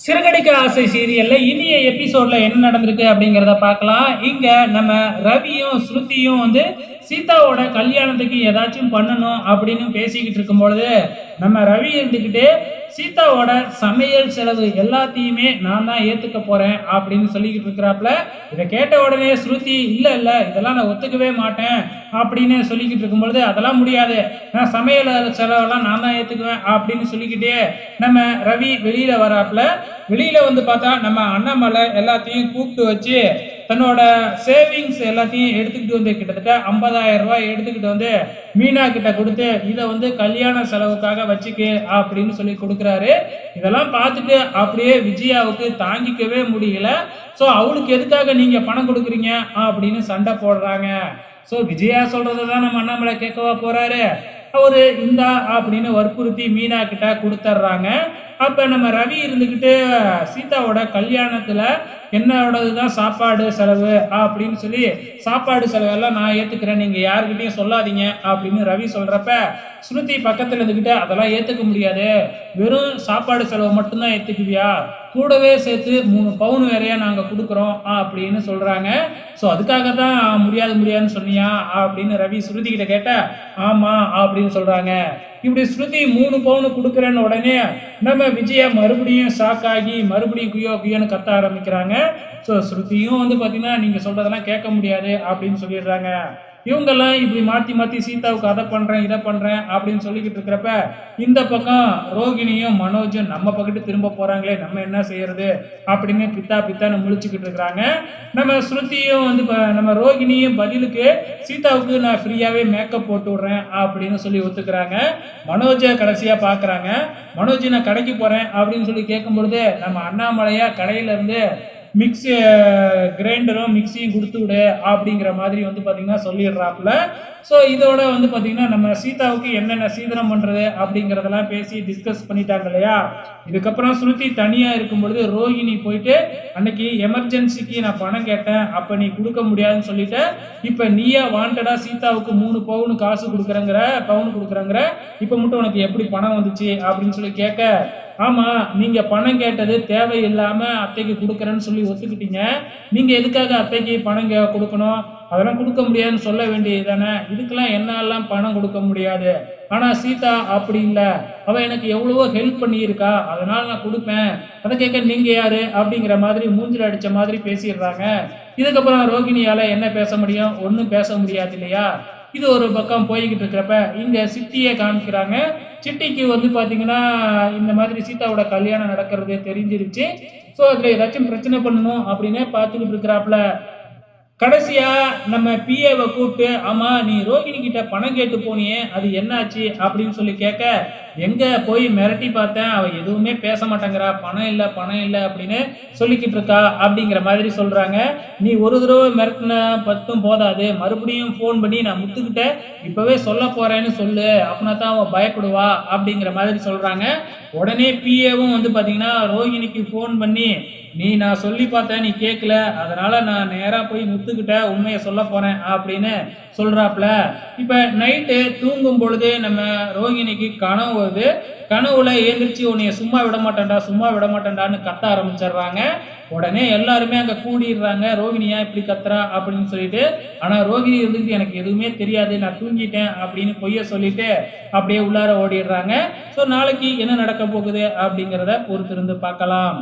சிறகடிக்க ஆசை சீரியல்ல இனிய எபிசோட்ல என்ன நடந்திருக்கு அப்படிங்கிறத பார்க்கலாம். இங்க நம்ம ரவியும் ஸ்ருதியும் வந்து சீதாவோட கல்யாணத்துக்கு ஏதாச்சும் பண்ணணும் அப்படின்னு பேசிக்கிட்டு இருக்கும் பொழுது, நம்ம ரவி இருந்துக்கிட்டு சீதாவோட சமையல் செலவு எல்லாத்தையுமே நான் தான் ஏத்துக்க போறேன் அப்படின்னு சொல்லிக்கிட்டு இருக்கிறாப்ல. இதை கேட்ட உடனே ஸ்ருதி இல்ல இல்ல இதெல்லாம் நான் ஒத்துக்கவே மாட்டேன் அப்படின்னு சொல்லிக்கிட்டு இருக்கும் பொழுது, அதெல்லாம் முடியாது, நான் சமையல் செலவெல்லாம் நான் தான் ஏத்துக்குவேன் அப்படின்னு சொல்லிக்கிட்டே நம்ம ரவி வெளியில வராப்ல. வெளியில வந்து பார்த்தா நம்ம அண்ணாமலை எல்லாத்தையும் கூப்பிட்டு வச்சு தன்னோட சேவிங்ஸ் எல்லாத்தையும் எடுத்துக்கிட்டு வந்து கிட்டத்தட்ட 50,000 ரூபாய் எடுத்துக்கிட்டு வந்து மீனா கிட்ட கொடுத்து இதை வந்து கல்யாண செலவுக்காக வச்சுக்கு அப்படின்னு சொல்லி கொடுக்குறாரு. இதெல்லாம் பார்த்துட்டு அப்படியே விஜயாவுக்கு தாங்கிக்கவே முடியல. ஸோ அவளுக்கு எதுக்காக நீங்க பணம் கொடுக்குறீங்க அப்படின்னு சண்டை போடுறாங்க. ஸோ விஜயா சொல்றதை தான் நம்ம அண்ணாமலை கேட்கவா போறாரு. அவரு இந்தா அப்படின்னு வற்புறுத்தி மீனா கிட்ட கொடுத்துட்றாங்க. அப்ப நம்ம ரவி இருந்துக்கிட்டு சீதாவோட கல்யாணத்துல என்னோடது தான் சாப்பாடு செலவு அப்படின்னு சொல்லி சாப்பாடு செலவெல்லாம் நான் ஏத்துக்கிறேன், நீங்க யாருக்கிட்டையும் சொல்லாதீங்க அப்படின்னு ரவி சொல்றப்ப ஸ்ருதி பக்கத்துல இருந்துக்கிட்டு அதெல்லாம் ஏத்துக்க முடியாது, வெறும் சாப்பாடு செலவு மட்டும்தான் ஏத்துக்குவியா, கூடவே சேர்த்து 3 பவுன் வேறையா நாங்க கொடுக்குறோம் அப்படின்னு சொல்றாங்க. ஸோ அதுக்காக தான் முடியாதுன்னு சொன்னியா அப்படின்னு ரவி ஸ்ருதி கிட்ட கேட்ட ஆமா அப்படின்னு சொல்றாங்க. இப்படி ஸ்ருதி 3 பவுன் கொடுக்குறேன்னு உடனே நம்ம விஜயா மறுபடியும் ஷாக் ஆகி மறுபடியும் குயோ குயோன்னு கத்த ஆரம்பிக்கிறாங்க. ஸோ ஸ்ருதியும் வந்து பார்த்தீங்கன்னா நீங்கள் சொல்கிறதெல்லாம் கேட்க முடியாது அப்படின்னு சொல்லிடுறாங்க. இவங்கெல்லாம் இப்படி மாற்றி மாற்றி சீதாவுக்கு அதை பண்ணுறேன் இதை பண்ணுறேன் அப்படின்னு சொல்லிக்கிட்டு இருக்கிறப்ப இந்த பக்கம் ரோகிணியும் மனோஜும் நம்ம பக்கத்து திரும்ப போகிறாங்களே, நம்ம என்ன செய்யறது அப்படின்னு பித்தான்னு முழிச்சுக்கிட்டு இருக்கிறாங்க. நம்ம ஸ்ருதியும் வந்து நம்ம ரோகிணியும் பதிலுக்கு சீதாவுக்கு நான் ஃப்ரீயாகவே மேக்கப் போட்டு விட்றேன் அப்படின்னு சொல்லி ஒத்துக்கிறாங்க. மனோஜை கடைசியாக பார்க்குறாங்க. மனோஜ் நான் கடைக்கு போகிறேன் அப்படின்னு சொல்லி கேட்கும் பொழுது நம்ம அண்ணாமலையா கடையிலேருந்து மிக்ஸி கிரைண்டரும் மிக்சியும் கொடுத்து விடு அப்படிங்கிற மாதிரி வந்து பார்த்தீங்கன்னா சொல்லிடுறாப்புல. ஸோ இதோட வந்து பார்த்தீங்கன்னா நம்ம சீதாவுக்கு என்னென்ன சீதனம் பண்ணுறது அப்படிங்கிறதெல்லாம் பேசி டிஸ்கஸ் பண்ணிட்டாங்க இல்லையா. இதுக்கப்புறம் ஸ்ருதி தனியாக இருக்கும் பொழுது ரோஹிணி போயிட்டு அன்னைக்கு எமர்ஜென்சிக்கு நான் பணம் கேட்டேன் அப்போ நீ கொடுக்க முடியாதுன்னு சொல்லிட்டு இப்போ நீயா வாண்டடா சீதாவுக்கு 3 பவுன் காசு கொடுக்குறங்கிற இப்போ மட்டும் உனக்கு எப்படி பணம் வந்துச்சு அப்படின்னு சொல்லி கேட்க, ஆமா நீங்க பணம் கேட்டது தேவையில்லாம அத்தைக்கு கொடுக்குறேன்னு சொல்லி ஒத்துக்கிட்டீங்க, நீங்க எதுக்காக அத்தைக்கு பணம் கொடுக்கணும், அதெல்லாம் கொடுக்க முடியாதுன்னு சொல்ல வேண்டியது தானே, இதுக்கெல்லாம் என்னாலாம் பணம் கொடுக்க முடியாது, ஆனா சீதா அப்படி இல்லை, அவ எனக்கு எவ்வளவோ ஹெல்ப் பண்ணியிருக்கா அதனால நான் கொடுப்பேன், அதை கேட்க நீங்க யாரு அப்படிங்கிற மாதிரி மூஞ்சில் அடிச்ச மாதிரி பேசிடுறாங்க. இதுக்கப்புறம் ரோகிணியால என்ன பேச முடியும், ஒன்றும் பேச முடியாது இல்லையா. இது ஒரு பக்கம் போய்கிட்டு இருக்கிறப்ப இங்க சிட்டியை காமிக்கிறாங்க. சிட்டிக்கு வந்து பாத்தீங்கன்னா இந்த மாதிரி சீதாவோட கல்யாணம் நடக்கிறது தெரிஞ்சிருச்சு. ஸோ அதுல ஏதாச்சும் பிரச்சனை பண்ணணும் அப்படின்னு பார்த்துக்கிட்டு இருக்கிறாப்புல. கடைசியா நம்ம பிஏவை கூப்பிட்டு ஆமா நீ ரோகிணி கிட்ட பணம் கேட்டு போனியே அது என்னாச்சு அப்படின்னு சொல்லி கேட்க, எங்க போய் மிரட்டி பார்த்தேன் அவ எதுவுமே பேச மாட்டேங்கிறா, பணம் இல்லை அப்படின்னு சொல்லிக்கிட்டு இருக்கா அப்படிங்கிற மாதிரி சொல்றாங்க. நீ ஒரு தடவை மிரட்டின பத்தும் போதாது, மறுபடியும் ஃபோன் பண்ணி நான் முத்துக்கிட்ட இப்பவே சொல்ல போறேன்னு சொல்லு, அப்படின்னா தான் அவன் பயப்படுவா அப்படிங்கிற மாதிரி சொல்றாங்க. உடனே பிஏவும் வந்து பாத்தீங்கன்னா ரோஹிணிக்கு ஃபோன் பண்ணி நீ நான் சொல்லி பார்த்தேன் நீ கேட்கல, அதனால நான் நேராக போய் முத்துக்கிட்ட உண்மையை சொல்ல போறேன் அப்படின்னு சொல்றாப்ல. இப்ப நைட்டு தூங்கும் பொழுது நம்ம ரோஹிணிக்கு கனவு வருது. கனவுல எழுந்திரிச்சு உன்னைய சும்மா விட மாட்டேன்டான்னு கத்த ஆரம்பிச்சிடுறாங்க. உடனே எல்லாருமே அங்க கூடிடுறாங்க, ரோஹிணியா இப்படி கத்துறா அப்படின்னு சொல்லிட்டு. ஆனா ரோஹிணி இருந்துட்டு எனக்கு எதுவுமே தெரியாது நான் தூங்கிட்டேன் அப்படின்னு பொய்ய சொல்லிட்டு அப்படியே உள்ளார ஓடிடுறாங்க. ஸோ நாளைக்கு என்ன நடக்க போகுது அப்படிங்கிறத பொறுத்திருந்து பார்க்கலாம்.